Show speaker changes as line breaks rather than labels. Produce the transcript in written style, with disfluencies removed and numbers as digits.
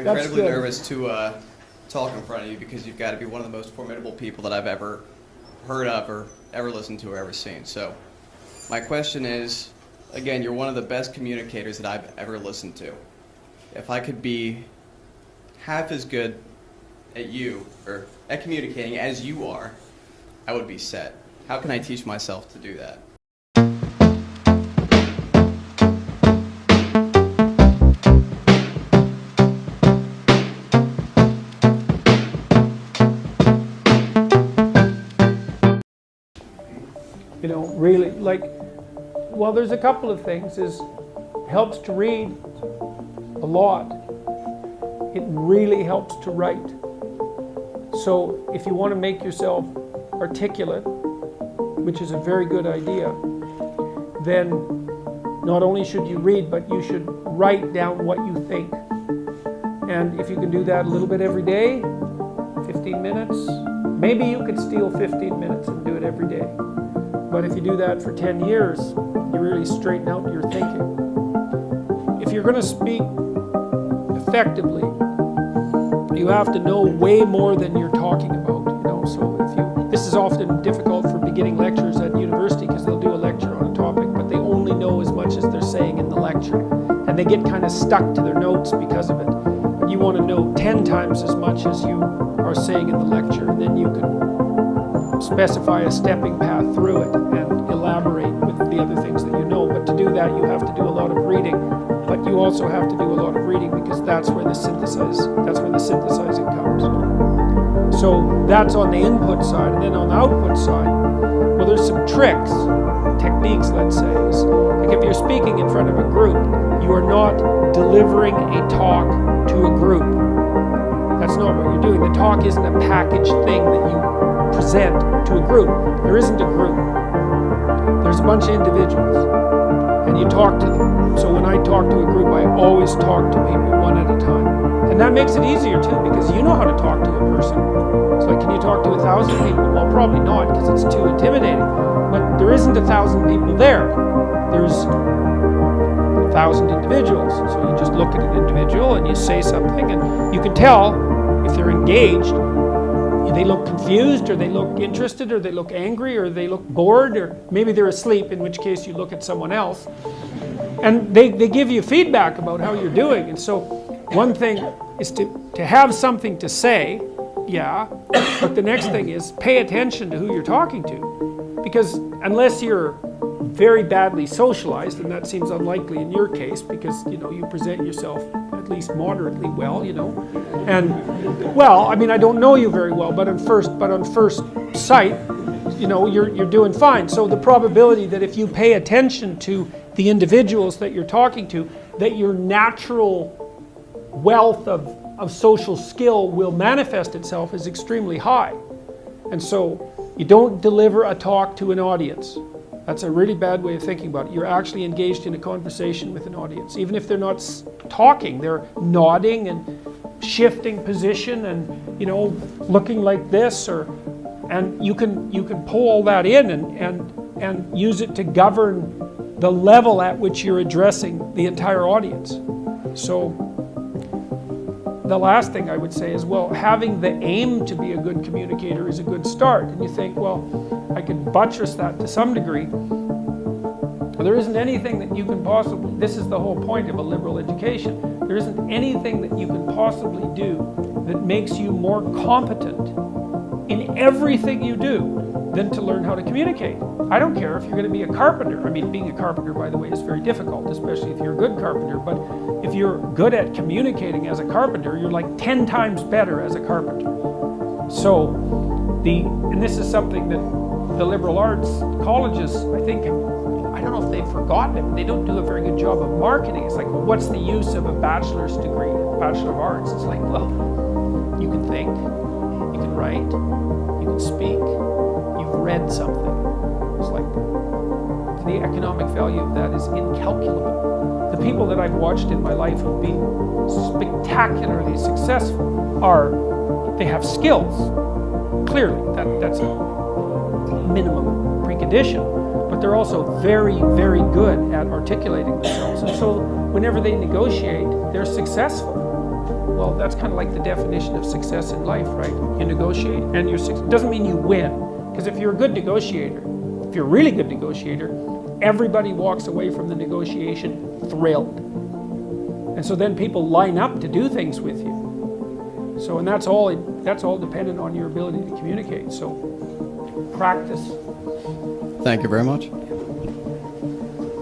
incredibly nervous to talk in front of you because you've got to be one of the most formidable people that I've ever heard of or ever listened to or ever seen. So my question is, again, you're one of the best communicators that I've ever listened to. If I could be half as good at you or at communicating as you are, I would be set. How can I teach myself to do that?
You know, really, like, well, there's a couple of things. Helps to read a lot. It really helps to write. So if you want to make yourself articulate, which is a very good idea, then not only should you read, but you should write down what you think. And if you can do that a little bit every day, 15 minutes, maybe you could steal 15 minutes and do it every day. But if you do that for 10 years, you really straighten out your thinking. If you're going to speak effectively, you have to know way more than you're talking about. You know, so this is often difficult for beginning lecturers at university because they'll do a lecture on a topic, but they only know as much as they're saying in the lecture, and they get kind of stuck to their notes because of it. But you want to know 10 times as much as you are saying in the lecture, and then you can specify a stepping path through it and elaborate with the other things that you know. But to do that, you have to do a lot of reading. But you also have to do a lot of reading because that's where the synthesizing comes. So that's on the input side. And then on the output side, well, there's some tricks, techniques, let's say. Like if you're speaking in front of a group, you are not delivering a talk to a group. That's not what you're doing. The talk isn't a packaged thing that you present to a group. There isn't a group. There's a bunch of individuals, and you talk to them. So when I talk to a group, I always talk to people one at a time. And that makes it easier too, because you know how to talk to a person. It's like, can you talk to 1,000 people? Well, probably not, because it's too intimidating. But there isn't 1,000 people there. There's 1,000 individuals. So you just look at an individual and you say something, and you can tell if they're engaged. They look confused, or they look interested, or they look angry, or they look bored, or maybe they're asleep, in which case you look at someone else. And they give you feedback about how you're doing. And so one thing is to have something to say, yeah, but the next thing is pay attention to who you're talking to. Because unless you're very badly socialized, and that seems unlikely in your case because, you know, you present yourself at least moderately well, you know. And, well, I mean, I don't know you very well, but on first sight, you know, you're doing fine. So the probability that if you pay attention to the individuals that you're talking to, that your natural wealth of social skill will manifest itself is extremely high. And so you don't deliver a talk to an audience. That's a really bad way of thinking about it. You're actually engaged in a conversation with an audience. Even if they're not talking, they're nodding and shifting position and, you know, looking like this, and you can pull all that in and use it to govern the level at which you're addressing the entire audience. So the last thing I would say is, well, having the aim to be a good communicator is a good start. And you think, well, I can buttress that to some degree. There isn't anything that you can possibly, this is the whole point of a liberal education, there isn't anything that you can possibly do that makes you more competent in everything you do than to learn how to communicate. I don't care if you're going to be a carpenter. I mean, being a carpenter, by the way, is very difficult, especially if you're a good carpenter. But if you're good at communicating as a carpenter, you're like 10 times better as a carpenter. So, and this is something that the liberal arts colleges, I think, I don't know if they've forgotten it, but they don't do a very good job of marketing. It's like, well, what's the use of a bachelor's degree, a Bachelor of Arts? It's like, well, you can think, you can write, you can speak, you've read something. It's like, the economic value of that is incalculable. The people that I've watched in my life who've been spectacularly successful they have skills. Clearly, that's a minimum precondition, but they're also very, very good at articulating themselves. And so whenever they negotiate, they're successful. Well, that's kind of like the definition of success in life, right? You negotiate and doesn't mean you win. Because if you're a good negotiator, if you're a really good negotiator, everybody walks away from the negotiation thrilled. And so then people line up to do things with you. So, and that's all dependent on your ability to communicate. So practice.
Thank you very much.